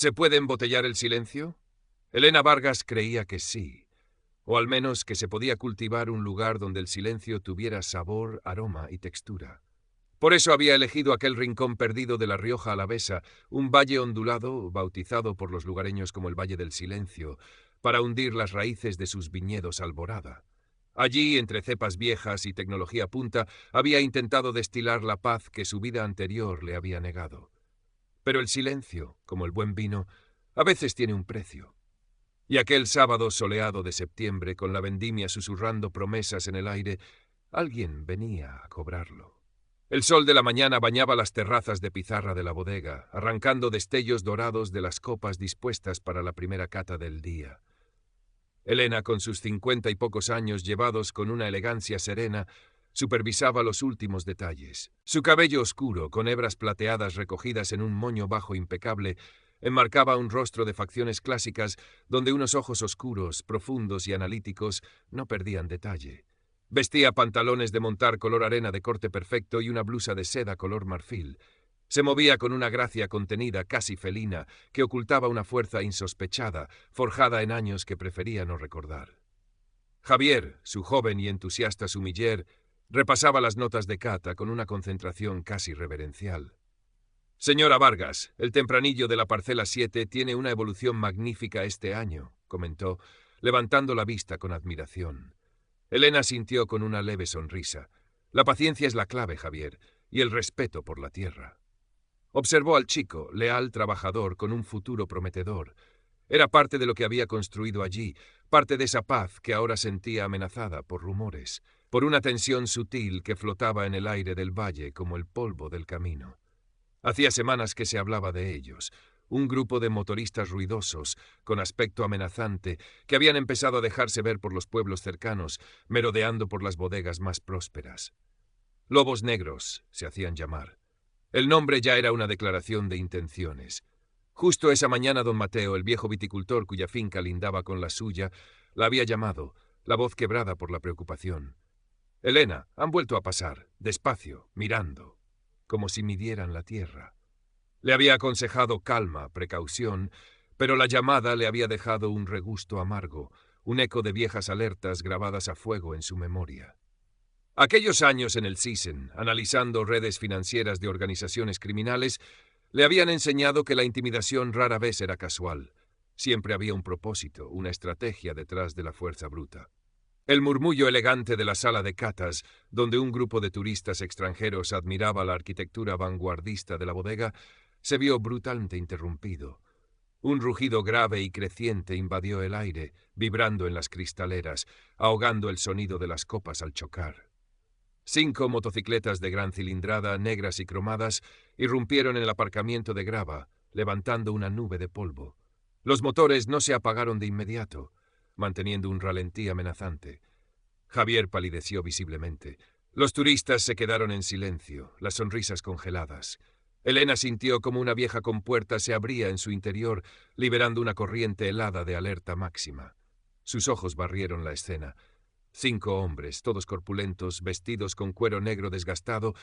¿Se puede embotellar el silencio? Elena Vargas creía que sí, o al menos que se podía cultivar un lugar donde el silencio tuviera sabor, aroma y textura. Por eso había elegido aquel rincón perdido de la Rioja Alavesa, un valle ondulado, bautizado por los lugareños como el Valle del Silencio, para hundir las raíces de sus viñedos Alborada. Allí, entre cepas viejas y tecnología punta, había intentado destilar la paz que su vida anterior le había negado. Pero el silencio, como el buen vino, a veces tiene un precio. Y aquel sábado soleado de septiembre, con la vendimia susurrando promesas en el aire, alguien venía a cobrarlo. El sol de la mañana bañaba las terrazas de pizarra de la bodega, arrancando destellos dorados de las copas dispuestas para la primera cata del día. Elena, con sus 50 y pocos años llevados con una elegancia serena, supervisaba los últimos detalles. Su cabello oscuro, con hebras plateadas recogidas en un moño bajo impecable, enmarcaba un rostro de facciones clásicas donde unos ojos oscuros, profundos y analíticos no perdían detalle. Vestía pantalones de montar color arena de corte perfecto y una blusa de seda color marfil. Se movía con una gracia contenida, casi felina, que ocultaba una fuerza insospechada, forjada en años que prefería no recordar. Javier, su joven y entusiasta sumiller, repasaba las notas de cata con una concentración casi reverencial. «Señora Vargas, el tempranillo de la parcela 7 tiene una evolución magnífica este año», comentó, levantando la vista con admiración. Elena sintió con una leve sonrisa. La paciencia es la clave, Javier, y el respeto por la tierra. Observó al chico, leal, trabajador, con un futuro prometedor. Era parte de lo que había construido allí, parte de esa paz que ahora sentía amenazada por rumores, por una tensión sutil que flotaba en el aire del valle como el polvo del camino. Hacía semanas que se hablaba de ellos, un grupo de motoristas ruidosos, con aspecto amenazante, que habían empezado a dejarse ver por los pueblos cercanos, merodeando por las bodegas más prósperas. Lobos negros se hacían llamar. El nombre ya era una declaración de intenciones. Justo esa mañana don Mateo, el viejo viticultor cuya finca lindaba con la suya, la había llamado, la voz quebrada por la preocupación. «Elena, han vuelto a pasar, despacio, mirando, como si midieran la tierra». Le había aconsejado calma, precaución, pero la llamada le había dejado un regusto amargo, un eco de viejas alertas grabadas a fuego en su memoria. Aquellos años en el Thyssen, analizando redes financieras de organizaciones criminales, le habían enseñado que la intimidación rara vez era casual. Siempre había un propósito, una estrategia detrás de la fuerza bruta. El murmullo elegante de la sala de catas, donde un grupo de turistas extranjeros admiraba la arquitectura vanguardista de la bodega, se vio brutalmente interrumpido. Un rugido grave y creciente invadió el aire, vibrando en las cristaleras, ahogando el sonido de las copas al chocar. 5 motocicletas de gran cilindrada, negras y cromadas, irrumpieron en el aparcamiento de grava, levantando una nube de polvo. Los motores no se apagaron de inmediato, manteniendo un ralentí amenazante. Javier palideció visiblemente. Los turistas se quedaron en silencio, las sonrisas congeladas. Elena sintió como una vieja compuerta se abría en su interior, liberando una corriente helada de alerta máxima. Sus ojos barrieron la escena. 5 hombres, todos corpulentos, vestidos con cuero negro desgastado,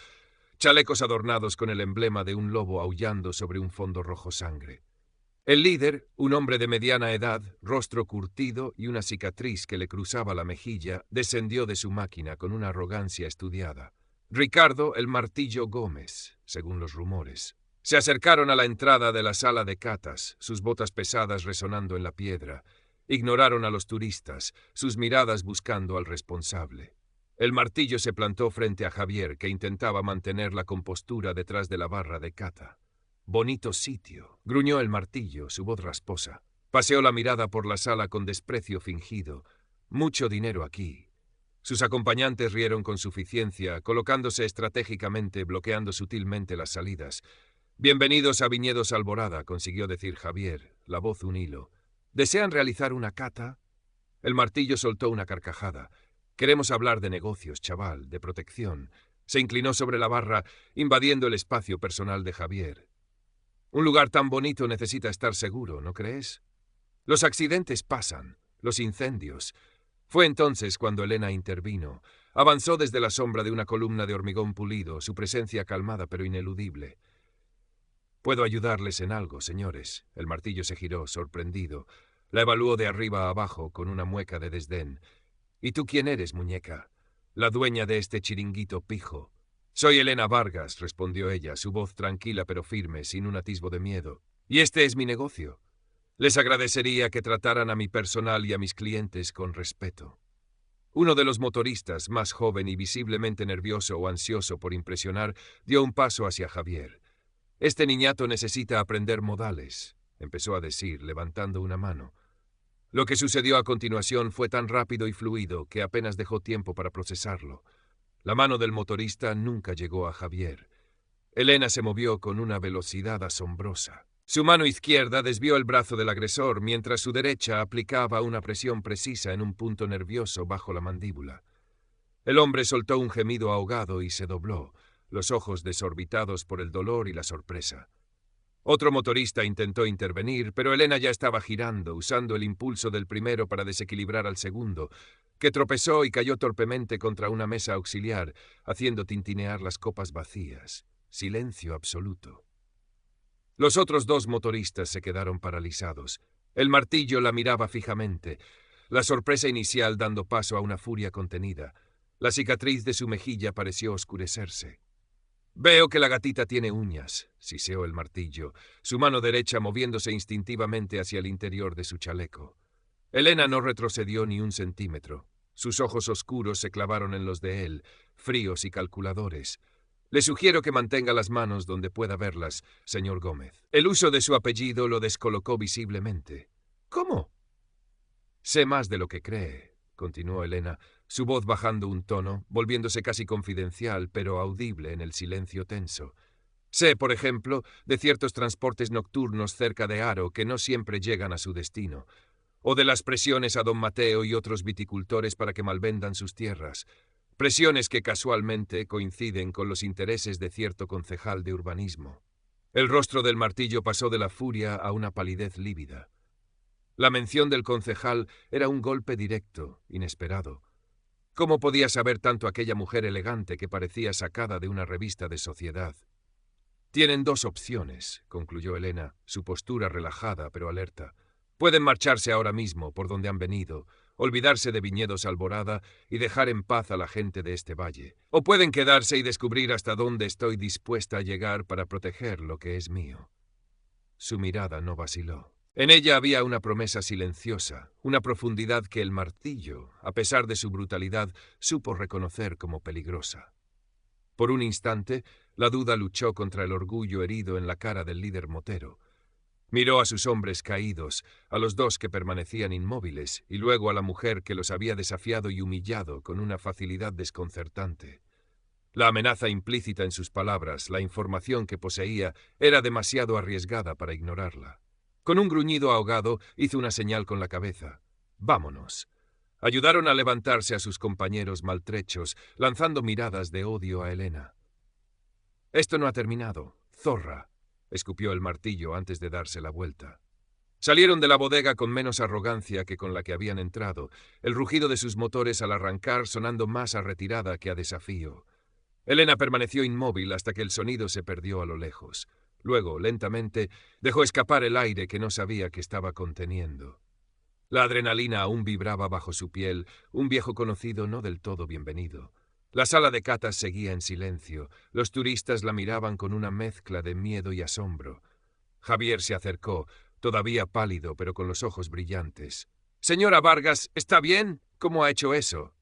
chalecos adornados con el emblema de un lobo aullando sobre un fondo rojo sangre. El líder, un hombre de mediana edad, rostro curtido y una cicatriz que le cruzaba la mejilla, descendió de su máquina con una arrogancia estudiada. Ricardo el Martillo Gómez, según los rumores. Se acercaron a la entrada de la sala de catas, sus botas pesadas resonando en la piedra. Ignoraron a los turistas, sus miradas buscando al responsable. El Martillo se plantó frente a Javier, que intentaba mantener la compostura detrás de la barra de cata. «Bonito sitio», gruñó el Martillo, su voz rasposa. Paseó la mirada por la sala con desprecio fingido. «Mucho dinero aquí». Sus acompañantes rieron con suficiencia, colocándose estratégicamente, bloqueando sutilmente las salidas. «Bienvenidos a Viñedos Alborada», consiguió decir Javier, la voz un hilo. «¿Desean realizar una cata?» El Martillo soltó una carcajada. «Queremos hablar de negocios, chaval, de protección». Se inclinó sobre la barra, invadiendo el espacio personal de Javier. «Un lugar tan bonito necesita estar seguro, ¿no crees? Los accidentes pasan, los incendios». Fue entonces cuando Elena intervino. Avanzó desde la sombra de una columna de hormigón pulido, su presencia calmada pero ineludible. «Puedo ayudarles en algo, señores». El martillo se giró, sorprendido. La evaluó de arriba a abajo con una mueca de desdén. «¿Y tú quién eres, muñeca?» «La dueña de este chiringuito pijo». «Soy Elena Vargas», respondió ella, su voz tranquila pero firme, sin un atisbo de miedo. «Y este es mi negocio. Les agradecería que trataran a mi personal y a mis clientes con respeto». Uno de los motoristas, más joven y visiblemente nervioso o ansioso por impresionar, dio un paso hacia Javier. «Este niñato necesita aprender modales», empezó a decir, levantando una mano. Lo que sucedió a continuación fue tan rápido y fluido que apenas dejó tiempo para procesarlo. La mano del motorista nunca llegó a Javier. Elena se movió con una velocidad asombrosa. Su mano izquierda desvió el brazo del agresor, mientras su derecha aplicaba una presión precisa en un punto nervioso bajo la mandíbula. El hombre soltó un gemido ahogado y se dobló, los ojos desorbitados por el dolor y la sorpresa. Otro motorista intentó intervenir, pero Elena ya estaba girando, usando el impulso del primero para desequilibrar al segundo, que tropezó y cayó torpemente contra una mesa auxiliar, haciendo tintinear las copas vacías. Silencio absoluto. Los otros dos motoristas se quedaron paralizados. El martillo la miraba fijamente, la sorpresa inicial dando paso a una furia contenida. La cicatriz de su mejilla pareció oscurecerse. «Veo que la gatita tiene uñas», siseó el martillo, su mano derecha moviéndose instintivamente hacia el interior de su chaleco. Elena no retrocedió ni un centímetro. Sus ojos oscuros se clavaron en los de él, fríos y calculadores. «Le sugiero que mantenga las manos donde pueda verlas, señor Gómez». El uso de su apellido lo descolocó visiblemente. «¿Cómo?» «Sé más de lo que cree», continuó Elena, su voz bajando un tono, volviéndose casi confidencial, pero audible en el silencio tenso. «Sé, por ejemplo, de ciertos transportes nocturnos cerca de Haro que no siempre llegan a su destino, o de las presiones a don Mateo y otros viticultores para que malvendan sus tierras, presiones que casualmente coinciden con los intereses de cierto concejal de urbanismo». El rostro del martillo pasó de la furia a una palidez lívida. La mención del concejal era un golpe directo, inesperado. ¿Cómo podía saber tanto aquella mujer elegante que parecía sacada de una revista de sociedad? «Tienen dos opciones», concluyó Elena, su postura relajada pero alerta. «Pueden marcharse ahora mismo por donde han venido, olvidarse de Viñedos Alborada y dejar en paz a la gente de este valle. O pueden quedarse y descubrir hasta dónde estoy dispuesta a llegar para proteger lo que es mío». Su mirada no vaciló. En ella había una promesa silenciosa, una profundidad que el martillo, a pesar de su brutalidad, supo reconocer como peligrosa. Por un instante, la duda luchó contra el orgullo herido en la cara del líder motero. Miró a sus hombres caídos, a los dos que permanecían inmóviles, y luego a la mujer que los había desafiado y humillado con una facilidad desconcertante. La amenaza implícita en sus palabras, la información que poseía, era demasiado arriesgada para ignorarla. Con un gruñido ahogado, hizo una señal con la cabeza. «Vámonos». Ayudaron a levantarse a sus compañeros maltrechos, lanzando miradas de odio a Elena. «Esto no ha terminado. Zorra», escupió el martillo antes de darse la vuelta. Salieron de la bodega con menos arrogancia que con la que habían entrado, el rugido de sus motores al arrancar sonando más a retirada que a desafío. Elena permaneció inmóvil hasta que el sonido se perdió a lo lejos. Luego, lentamente, dejó escapar el aire que no sabía que estaba conteniendo. La adrenalina aún vibraba bajo su piel, un viejo conocido no del todo bienvenido. La sala de catas seguía en silencio. Los turistas la miraban con una mezcla de miedo y asombro. Javier se acercó, todavía pálido, pero con los ojos brillantes. «Señora Vargas, ¿está bien? ¿Cómo ha hecho eso?»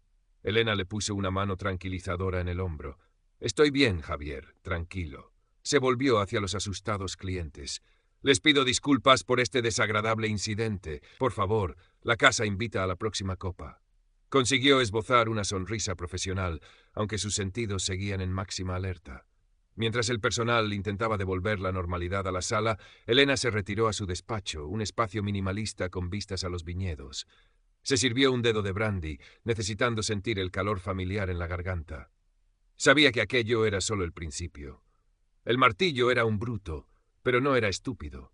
Elena le puso una mano tranquilizadora en el hombro. «Estoy bien, Javier, tranquilo». Se volvió hacia los asustados clientes. «Les pido disculpas por este desagradable incidente. Por favor, la casa invita a la próxima copa». Consiguió esbozar una sonrisa profesional, aunque sus sentidos seguían en máxima alerta. Mientras el personal intentaba devolver la normalidad a la sala, Elena se retiró a su despacho, un espacio minimalista con vistas a los viñedos. Se sirvió un dedo de brandy, necesitando sentir el calor familiar en la garganta. Sabía que aquello era solo el principio. El martillo era un bruto, pero no era estúpido.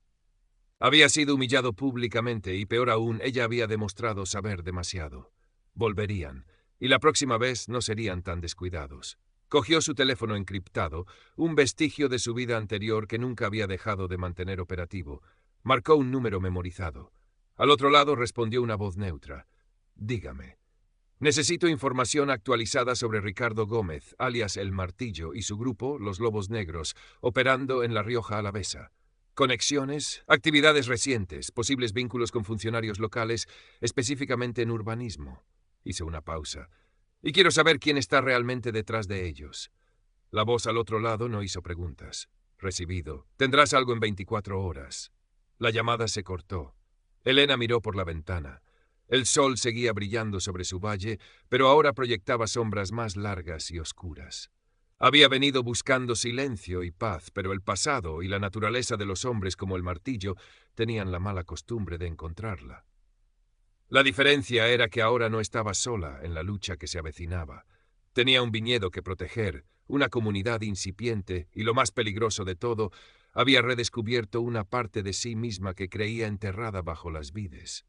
Había sido humillado públicamente y, peor aún, ella había demostrado saber demasiado. Volverían, y la próxima vez no serían tan descuidados. Cogió su teléfono encriptado, un vestigio de su vida anterior que nunca había dejado de mantener operativo. Marcó un número memorizado. Al otro lado respondió una voz neutra. Dígame. Necesito información actualizada sobre Ricardo Gómez, alias El Martillo, y su grupo, Los Lobos Negros, operando en La Rioja Alavesa. Conexiones, actividades recientes, posibles vínculos con funcionarios locales, específicamente en urbanismo. Hice una pausa. Y quiero saber quién está realmente detrás de ellos. La voz al otro lado no hizo preguntas. Recibido. Tendrás algo en 24 horas. La llamada se cortó. Elena miró por la ventana. El sol seguía brillando sobre su valle, pero ahora proyectaba sombras más largas y oscuras. Había venido buscando silencio y paz, pero el pasado y la naturaleza de los hombres como el Martillo tenían la mala costumbre de encontrarla. La diferencia era que ahora no estaba sola en la lucha que se avecinaba. Tenía un viñedo que proteger, una comunidad incipiente y, lo más peligroso de todo, había redescubierto una parte de sí misma que creía enterrada bajo las vides.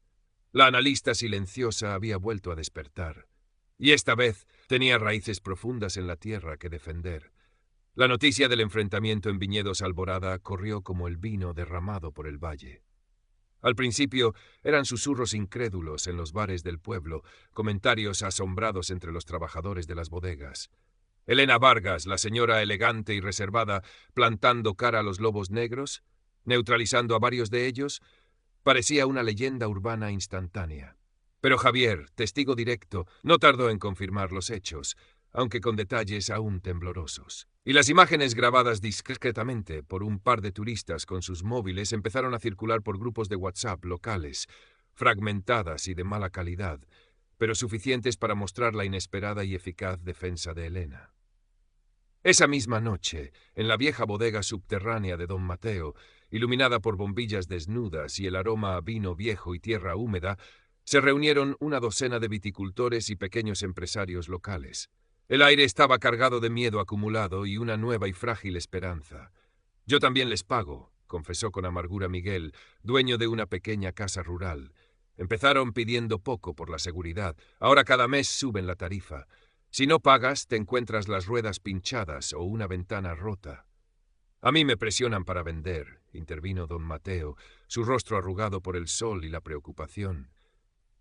La analista silenciosa había vuelto a despertar, y esta vez tenía raíces profundas en la tierra que defender. La noticia del enfrentamiento en Viñedos Alborada corrió como el vino derramado por el valle. Al principio eran susurros incrédulos en los bares del pueblo, comentarios asombrados entre los trabajadores de las bodegas. Elena Vargas, la señora elegante y reservada, plantando cara a los lobos negros, neutralizando a varios de ellos, parecía una leyenda urbana instantánea. Pero Javier, testigo directo, no tardó en confirmar los hechos, aunque con detalles aún temblorosos. Y las imágenes grabadas discretamente por un par de turistas con sus móviles empezaron a circular por grupos de WhatsApp locales, fragmentadas y de mala calidad, pero suficientes para mostrar la inesperada y eficaz defensa de Elena. Esa misma noche, en la vieja bodega subterránea de don Mateo, iluminada por bombillas desnudas y el aroma a vino viejo y tierra húmeda, se reunieron una docena de viticultores y pequeños empresarios locales. El aire estaba cargado de miedo acumulado y una nueva y frágil esperanza. «Yo también les pago», confesó con amargura Miguel, dueño de una pequeña casa rural. «Empezaron pidiendo poco por la seguridad. Ahora cada mes suben la tarifa. Si no pagas, te encuentras las ruedas pinchadas o una ventana rota». «A mí me presionan para vender», intervino don Mateo, su rostro arrugado por el sol y la preocupación.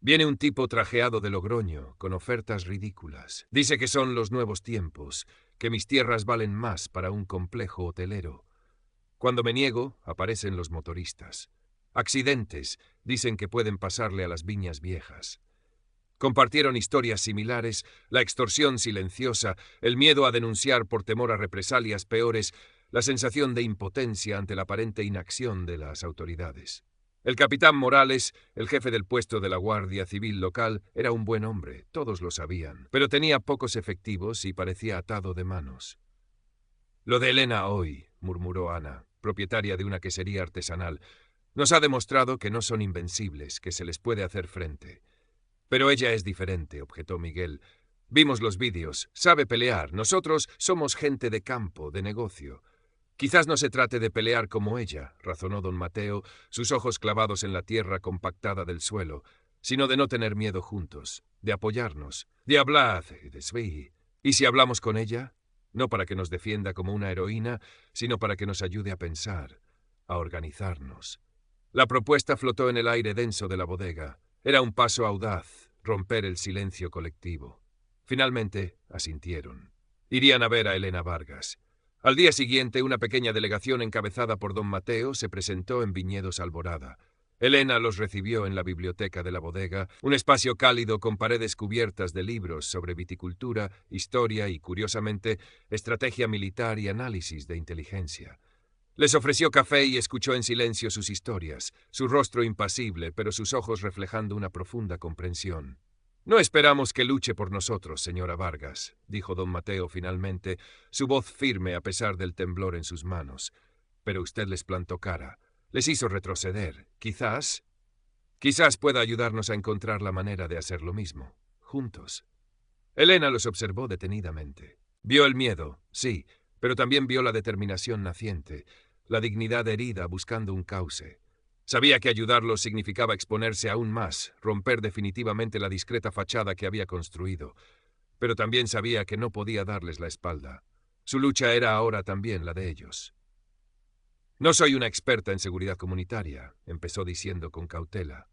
«Viene un tipo trajeado de Logroño, con ofertas ridículas. Dice que son los nuevos tiempos, que mis tierras valen más para un complejo hotelero. Cuando me niego, aparecen los motoristas. Accidentes, dicen que pueden pasarle a las viñas viejas». Compartieron historias similares, la extorsión silenciosa, el miedo a denunciar por temor a represalias peores, la sensación de impotencia ante la aparente inacción de las autoridades. El capitán Morales, el jefe del puesto de la Guardia Civil local, era un buen hombre, todos lo sabían, pero tenía pocos efectivos y parecía atado de manos. «Lo de Elena hoy», murmuró Ana, propietaria de una quesería artesanal, «nos ha demostrado que no son invencibles, que se les puede hacer frente». «Pero ella es diferente», objetó Miguel. «Vimos los vídeos, sabe pelear. Nosotros somos gente de campo, de negocio». «Quizás no se trate de pelear como ella», razonó don Mateo, sus ojos clavados en la tierra compactada del suelo, «sino de no tener miedo juntos, de apoyarnos, de hablar, de sí. ¿Y si hablamos con ella? No para que nos defienda como una heroína, sino para que nos ayude a pensar, a organizarnos». La propuesta flotó en el aire denso de la bodega. Era un paso audaz, romper el silencio colectivo. Finalmente, asintieron. Irían a ver a Elena Vargas. Al día siguiente, una pequeña delegación encabezada por don Mateo se presentó en Viñedos Alborada. Elena los recibió en la biblioteca de la bodega, un espacio cálido con paredes cubiertas de libros sobre viticultura, historia y, curiosamente, estrategia militar y análisis de inteligencia. Les ofreció café y escuchó en silencio sus historias, su rostro impasible, pero sus ojos reflejando una profunda comprensión. «No esperamos que luche por nosotros, señora Vargas», dijo don Mateo finalmente, su voz firme a pesar del temblor en sus manos. «Pero usted les plantó cara, les hizo retroceder. Quizás pueda ayudarnos a encontrar la manera de hacer lo mismo, juntos». Elena los observó detenidamente. Vio el miedo, sí, pero también vio la determinación naciente, la dignidad herida buscando un cauce. Sabía que ayudarlos significaba exponerse aún más, romper definitivamente la discreta fachada que había construido. pero también sabía que no podía darles la espalda. Su lucha era ahora también la de ellos. No soy una experta en seguridad comunitaria, empezó diciendo con cautela.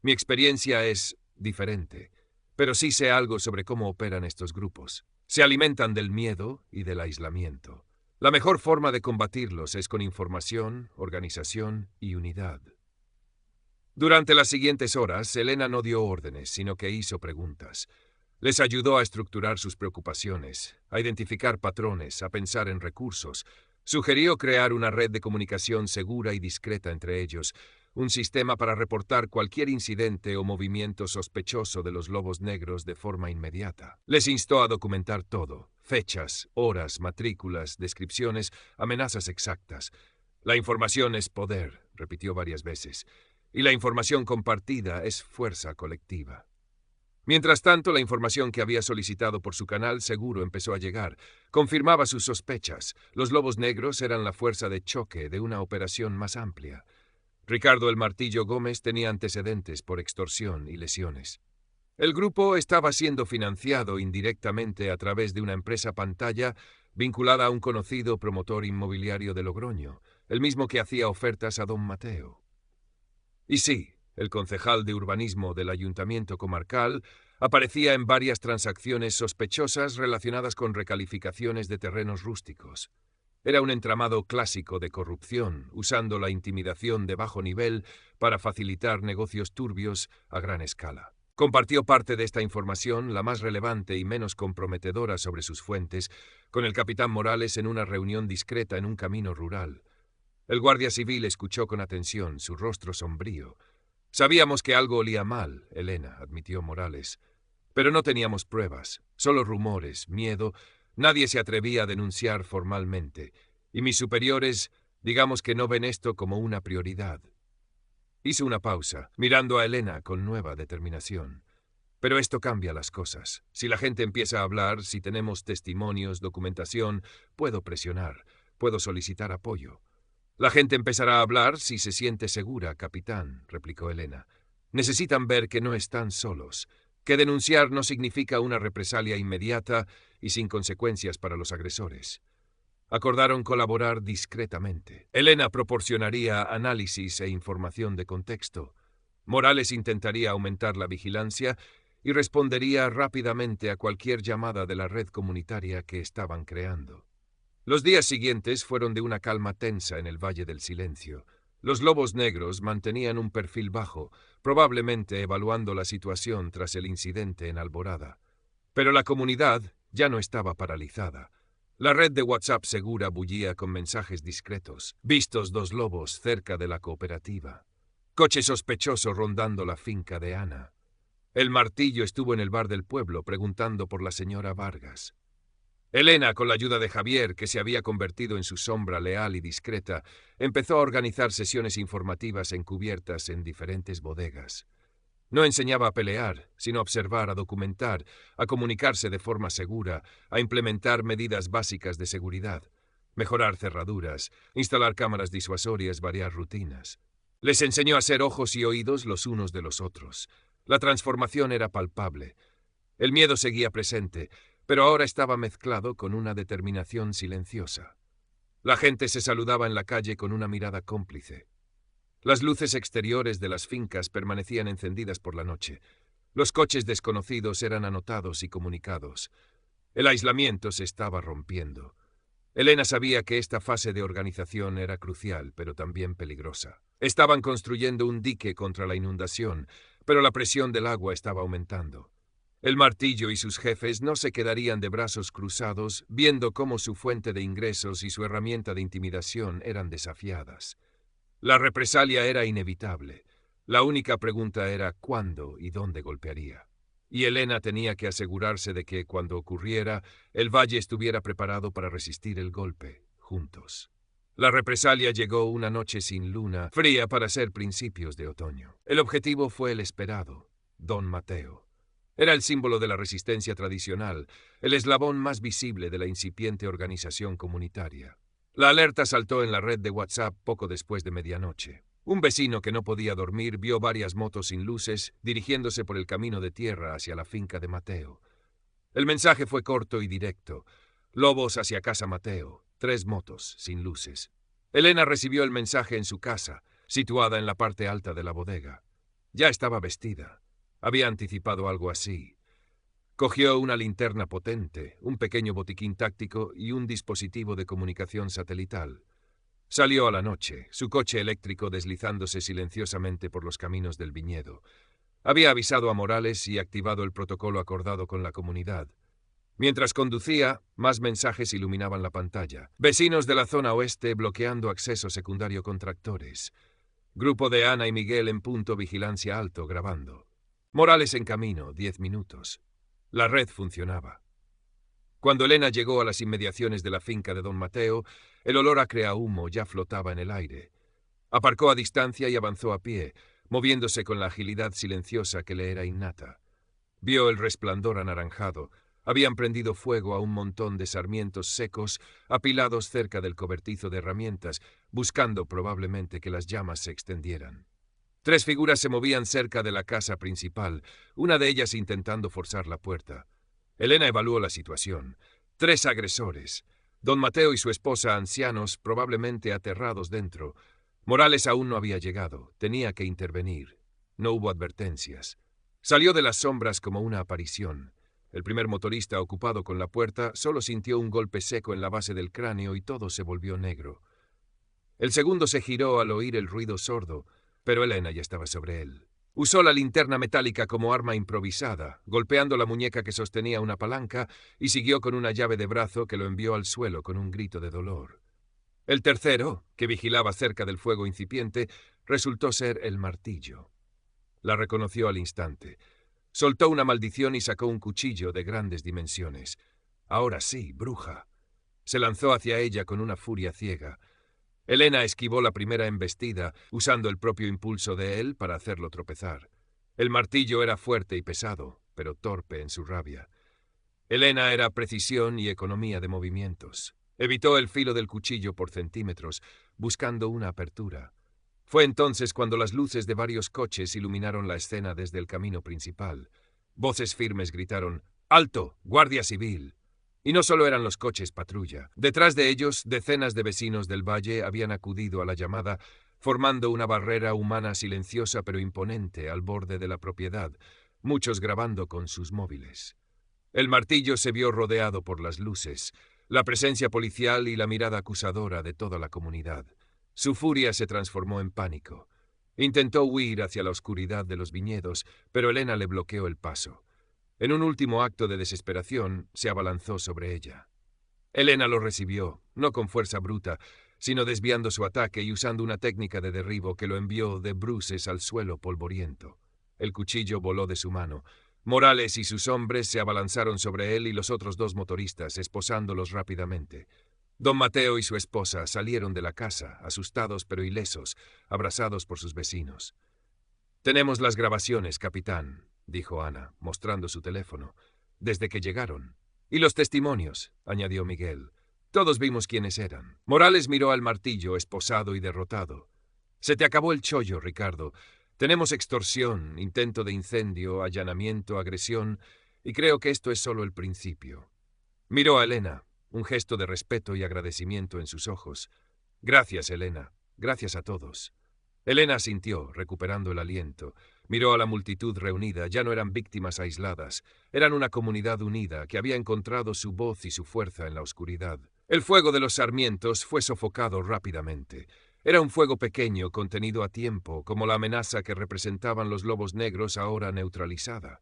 Mi experiencia es diferente, pero sí sé algo sobre cómo operan estos grupos. Se alimentan del miedo y del aislamiento. La mejor forma de combatirlos es con información, organización y unidad. Durante las siguientes horas, Elena no dio órdenes, sino que hizo preguntas. Les ayudó a estructurar sus preocupaciones, a identificar patrones, a pensar en recursos. Sugirió crear una red de comunicación segura y discreta entre ellos, un sistema para reportar cualquier incidente o movimiento sospechoso de los lobos negros de forma inmediata. Les instó a documentar todo: fechas, horas, matrículas, descripciones, amenazas exactas. La información es poder, repitió varias veces, y la información compartida es fuerza colectiva. Mientras tanto, la información que había solicitado por su canal seguro empezó a llegar. Confirmaba sus sospechas. Los lobos negros eran la fuerza de choque de una operación más amplia. Ricardo el Martillo Gómez tenía antecedentes por extorsión y lesiones. El grupo estaba siendo financiado indirectamente a través de una empresa pantalla vinculada a un conocido promotor inmobiliario de Logroño, el mismo que hacía ofertas a don Mateo. Y sí, el concejal de urbanismo del ayuntamiento comarcal aparecía en varias transacciones sospechosas relacionadas con recalificaciones de terrenos rústicos. Era un entramado clásico de corrupción, usando la intimidación de bajo nivel para facilitar negocios turbios a gran escala. Compartió parte de esta información, la más relevante y menos comprometedora sobre sus fuentes, con el capitán Morales en una reunión discreta en un camino rural. El guardia civil escuchó con atención, su rostro sombrío. Sabíamos que algo olía mal, Elena, admitió Morales. Pero no teníamos pruebas, solo rumores, miedo. Nadie se atrevía a denunciar formalmente, y mis superiores, digamos que no ven esto como una prioridad. Hizo una pausa, mirando a Elena con nueva determinación. Pero esto cambia las cosas. Si la gente empieza a hablar, si tenemos testimonios, documentación, puedo presionar, puedo solicitar apoyo. La gente empezará a hablar si se siente segura, capitán, replicó Elena. Necesitan ver que no están solos, que denunciar no significa una represalia inmediata y sin consecuencias para los agresores. Acordaron colaborar discretamente. Elena proporcionaría análisis e información de contexto. Morales intentaría aumentar la vigilancia y respondería rápidamente a cualquier llamada de la red comunitaria que estaban creando. Los días siguientes fueron de una calma tensa en el Valle del Silencio. Los lobos negros mantenían un perfil bajo, probablemente evaluando la situación tras el incidente en Alborada. Pero la comunidad ya no estaba paralizada. La red de WhatsApp segura bullía con mensajes discretos. Vistos 2 lobos cerca de la cooperativa. Coche sospechoso rondando la finca de Ana. El Martillo estuvo en el bar del pueblo preguntando por la señora Vargas. Elena, con la ayuda de Javier, que se había convertido en su sombra leal y discreta, empezó a organizar sesiones informativas encubiertas en diferentes bodegas. No enseñaba a pelear, sino a observar, a documentar, a comunicarse de forma segura, a implementar medidas básicas de seguridad, mejorar cerraduras, instalar cámaras disuasorias, variar rutinas. Les enseñó a ser ojos y oídos los unos de los otros. La transformación era palpable. El miedo seguía presente, pero ahora estaba mezclado con una determinación silenciosa. La gente se saludaba en la calle con una mirada cómplice. Las luces exteriores de las fincas permanecían encendidas por la noche. Los coches desconocidos eran anotados y comunicados. El aislamiento se estaba rompiendo. Elena sabía que esta fase de organización era crucial, pero también peligrosa. Estaban construyendo un dique contra la inundación, pero la presión del agua estaba aumentando. El Martillo y sus jefes no se quedarían de brazos cruzados viendo cómo su fuente de ingresos y su herramienta de intimidación eran desafiadas. La represalia era inevitable. La única pregunta era cuándo y dónde golpearía. Y Elena tenía que asegurarse de que, cuando ocurriera, el valle estuviera preparado para resistir el golpe, juntos. La represalia llegó una noche sin luna, fría para ser principios de otoño. El objetivo fue el esperado, don Mateo. Era el símbolo de la resistencia tradicional, el eslabón más visible de la incipiente organización comunitaria. La alerta saltó en la red de WhatsApp poco después de medianoche. Un vecino que no podía dormir vio varias motos sin luces dirigiéndose por el camino de tierra hacia la finca de Mateo. El mensaje fue corto y directo. Lobos hacia casa Mateo, 3 motos, sin luces. Elena recibió el mensaje en su casa, situada en la parte alta de la bodega. Ya estaba vestida. Había anticipado algo así. Cogió una linterna potente, un pequeño botiquín táctico y un dispositivo de comunicación satelital. Salió a la noche, su coche eléctrico deslizándose silenciosamente por los caminos del viñedo. Había avisado a Morales y activado el protocolo acordado con la comunidad. Mientras conducía, más mensajes iluminaban la pantalla. Vecinos de la zona oeste bloqueando acceso secundario con tractores. Grupo de Ana y Miguel en punto vigilancia alto grabando. Morales en camino, 10 minutos. La red funcionaba. Cuando Elena llegó a las inmediaciones de la finca de don Mateo, el olor a creahumo ya flotaba en el aire. Aparcó a distancia y avanzó a pie, moviéndose con la agilidad silenciosa que le era innata. Vio el resplandor anaranjado. Habían prendido fuego a un montón de sarmientos secos apilados cerca del cobertizo de herramientas, buscando probablemente que las llamas se extendieran. 3 figuras se movían cerca de la casa principal, una de ellas intentando forzar la puerta. Elena evaluó la situación. 3 agresores. Don Mateo y su esposa ancianos, probablemente aterrados dentro. Morales aún no había llegado. Tenía que intervenir. No hubo advertencias. Salió de las sombras como una aparición. El primer motorista ocupado con la puerta solo sintió un golpe seco en la base del cráneo y todo se volvió negro. El segundo se giró al oír el ruido sordo, pero Elena ya estaba sobre él. Usó la linterna metálica como arma improvisada, golpeando la muñeca que sostenía una palanca y siguió con una llave de brazo que lo envió al suelo con un grito de dolor. El tercero, que vigilaba cerca del fuego incipiente, resultó ser el martillo. La reconoció al instante. Soltó una maldición y sacó un cuchillo de grandes dimensiones. Ahora sí, bruja. Se lanzó hacia ella con una furia ciega. Elena esquivó la primera embestida, usando el propio impulso de él para hacerlo tropezar. El martillo era fuerte y pesado, pero torpe en su rabia. Elena era precisión y economía de movimientos. Evitó el filo del cuchillo por centímetros, buscando una apertura. Fue entonces cuando las luces de varios coches iluminaron la escena desde el camino principal. Voces firmes gritaron: «¡Alto! ¡Guardia Civil!». Y no solo eran los coches patrulla. Detrás de ellos, decenas de vecinos del valle habían acudido a la llamada, formando una barrera humana silenciosa pero imponente al borde de la propiedad, muchos grabando con sus móviles. El martillo se vio rodeado por las luces, la presencia policial y la mirada acusadora de toda la comunidad. Su furia se transformó en pánico. Intentó huir hacia la oscuridad de los viñedos, pero Elena le bloqueó el paso. En un último acto de desesperación, se abalanzó sobre ella. Elena lo recibió, no con fuerza bruta, sino desviando su ataque y usando una técnica de derribo que lo envió de bruces al suelo polvoriento. El cuchillo voló de su mano. Morales y sus hombres se abalanzaron sobre él y los otros 2 motoristas, esposándolos rápidamente. Don Mateo y su esposa salieron de la casa, asustados pero ilesos, abrazados por sus vecinos. «Tenemos las grabaciones, capitán», dijo Ana, mostrando su teléfono, «desde que llegaron». «Y los testimonios», añadió Miguel. «Todos vimos quiénes eran». Morales miró al martillo, esposado y derrotado. «Se te acabó el chollo, Ricardo. Tenemos extorsión, intento de incendio, allanamiento, agresión, y creo que esto es solo el principio». Miró a Elena, un gesto de respeto y agradecimiento en sus ojos. «Gracias, Elena. Gracias a todos». Elena asintió, recuperando el aliento. Miró a la multitud reunida. Ya no eran víctimas aisladas. Eran una comunidad unida que había encontrado su voz y su fuerza en la oscuridad. El fuego de los sarmientos fue sofocado rápidamente. Era un fuego pequeño, contenido a tiempo, como la amenaza que representaban los lobos negros ahora neutralizada.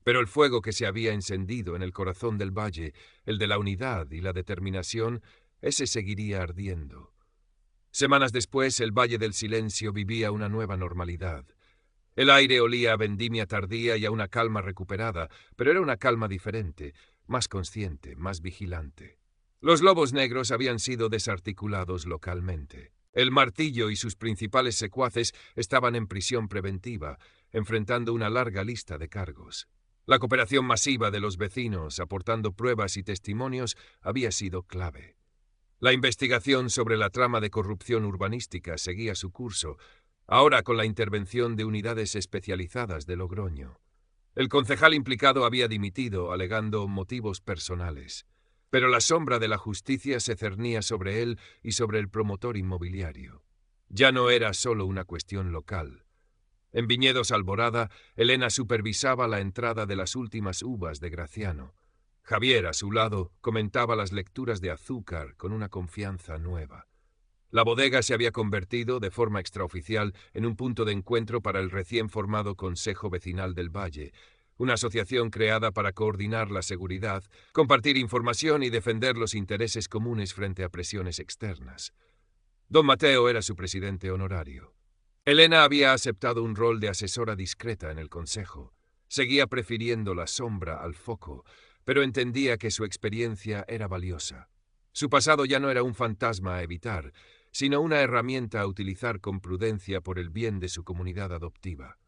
Pero el fuego que se había encendido en el corazón del valle, el de la unidad y la determinación, ese seguiría ardiendo. Semanas después, el Valle del Silencio vivía una nueva normalidad. El aire olía a vendimia tardía y a una calma recuperada, pero era una calma diferente, más consciente, más vigilante. Los lobos negros habían sido desarticulados localmente. El martillo y sus principales secuaces estaban en prisión preventiva, enfrentando una larga lista de cargos. La cooperación masiva de los vecinos, aportando pruebas y testimonios, había sido clave. La investigación sobre la trama de corrupción urbanística seguía su curso, ahora con la intervención de unidades especializadas de Logroño. El concejal implicado había dimitido, alegando motivos personales. Pero la sombra de la justicia se cernía sobre él y sobre el promotor inmobiliario. Ya no era solo una cuestión local. En Viñedos Alborada, Elena supervisaba la entrada de las últimas uvas de Graciano. Javier, a su lado, comentaba las lecturas de Azúcar con una confianza nueva. La bodega se había convertido, de forma extraoficial, en un punto de encuentro para el recién formado Consejo Vecinal del Valle, una asociación creada para coordinar la seguridad, compartir información y defender los intereses comunes frente a presiones externas. Don Mateo era su presidente honorario. Elena había aceptado un rol de asesora discreta en el consejo. Seguía prefiriendo la sombra al foco, pero entendía que su experiencia era valiosa. Su pasado ya no era un fantasma a evitar, sino una herramienta a utilizar con prudencia por el bien de su comunidad adoptiva.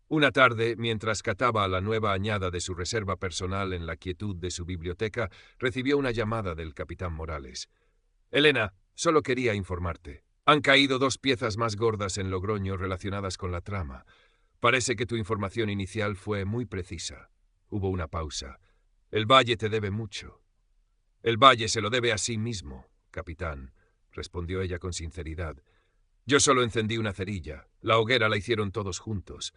Una tarde, mientras cataba la nueva añada de su reserva personal en la quietud de su biblioteca, recibió una llamada del capitán Morales. «Elena, solo quería informarte. Han caído 2 piezas más gordas en Logroño relacionadas con la trama. Parece que tu información inicial fue muy precisa». Hubo una pausa. «El Valle te debe mucho». «El Valle se lo debe a sí mismo, capitán», respondió ella con sinceridad. «Yo solo encendí una cerilla. La hoguera la hicieron todos juntos».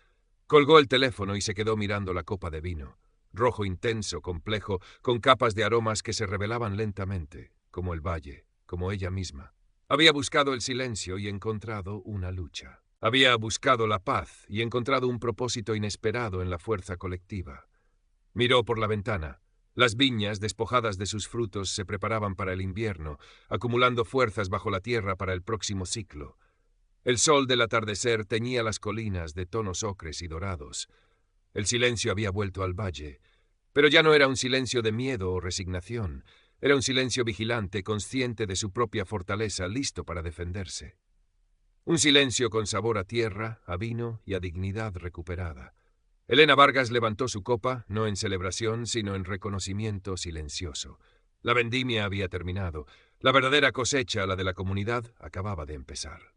Colgó el teléfono y se quedó mirando la copa de vino. Rojo intenso, complejo, con capas de aromas que se revelaban lentamente, como el valle, como ella misma. Había buscado el silencio y encontrado una lucha. Había buscado la paz y encontrado un propósito inesperado en la fuerza colectiva. Miró por la ventana. Las viñas, despojadas de sus frutos, se preparaban para el invierno, acumulando fuerzas bajo la tierra para el próximo ciclo. El sol del atardecer teñía las colinas de tonos ocres y dorados. El silencio había vuelto al valle, pero ya no era un silencio de miedo o resignación. Era un silencio vigilante, consciente de su propia fortaleza, listo para defenderse. Un silencio con sabor a tierra, a vino y a dignidad recuperada. Elena Vargas levantó su copa, no en celebración, sino en reconocimiento silencioso. La vendimia había terminado. La verdadera cosecha, la de la comunidad, acababa de empezar.